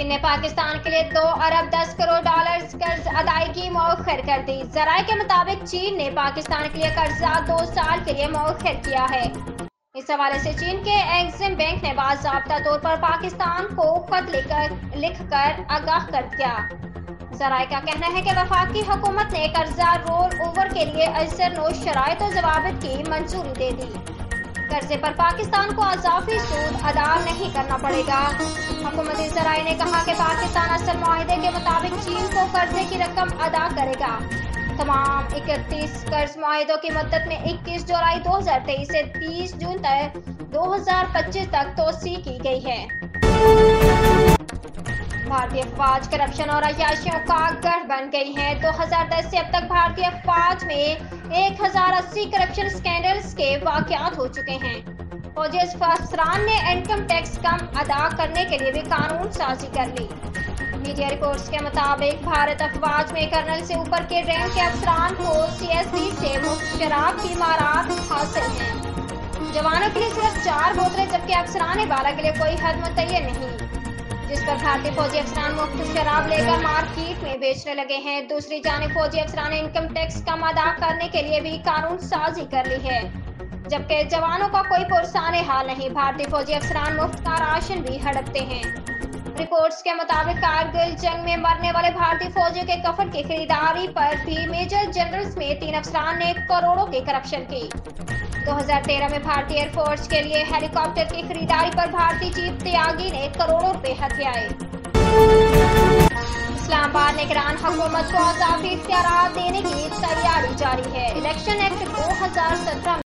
चीन ने पाकिस्तान के लिए 2 अरब 10 करोड़ डॉलर कर्ज अदायगी मौखर कर दी। ज़राए के मुताबिक चीन ने पाकिस्तान के लिए कर्जा 2 साल के लिए मौखर किया है। इस हवाले से चीन के एक्सिम बैंक ने बाज़ाब्ता तौर पर पाकिस्तान को खत लिखकर आगाह कर दिया। ज़राए का कहना है कि वफाकी हुकूमत ने कर्जा रोल ओवर के लिए अज़र नो शराइत और ज़वाबित की मंजूरी दे दी। कर्जे पर पाकिस्तान को अज़ाफ़ी सूद अदा नहीं करना पड़ेगा। हुकूमती ज़राए ने कहा कि पाकिस्तान असल मुआहदे के मुताबिक चीन को कर्जे की रकम अदा करेगा। तमाम 31 कर्ज मुआहदों की मुद्दत में 21 जुलाई 2023 से 30 जून 2025 तक तोसी की गई है। भारतीय फौज करप्शन और अय्याशियों का गढ़ बन गई है। 2010 से अब तक भारतीय फौज में 1080 करप्शन स्कैंडल्स के वाक़यात हो चुके हैं। फौजी अफसरान ने इनकम टैक्स कम अदा करने के लिए भी कानून साजी कर ली। मीडिया रिपोर्ट्स के मुताबिक भारत अफवाज में कर्नल से ऊपर के रैंक के अफसरान को CSD से मुफ्त शराब की मारात हासिल है। जवानों के लिए सिर्फ 4 बोतलें, जबकि अफसरान बाला के लिए कोई हद मुतय्यन नहीं, जिस पर भारतीय फौजी अफसरान मुफ्त शराब लेकर मार्केट में बेचने लगे हैं। दूसरी जानिब फौजी अफसरान ने इनकम टैक्स कम अदा करने के लिए भी कानून साजी कर ली है, जबकि जवानों का कोई पुरसान हाल नहीं। भारतीय फौजी अफसरान मुफ्त का राशन भी हड़पते हैं। रिपोर्ट्स के मुताबिक कारगिल जंग में मरने वाले भारतीय फौजियों के कफन की खरीदारी पर भी मेजर जनरल में 3 अफसरान ने करोड़ों की करप्शन की। 2013 में भारतीय एयरफोर्स के लिए हेलीकॉप्टर की खरीदारी पर भारतीय चीफ त्यागी ने करोड़ों रुपए हथियाए। इस्लामाबाद ने ईरान हुकूमत को अज़ाफ़ी इख्तियारात देने की तैयारी जारी है। Election act 2017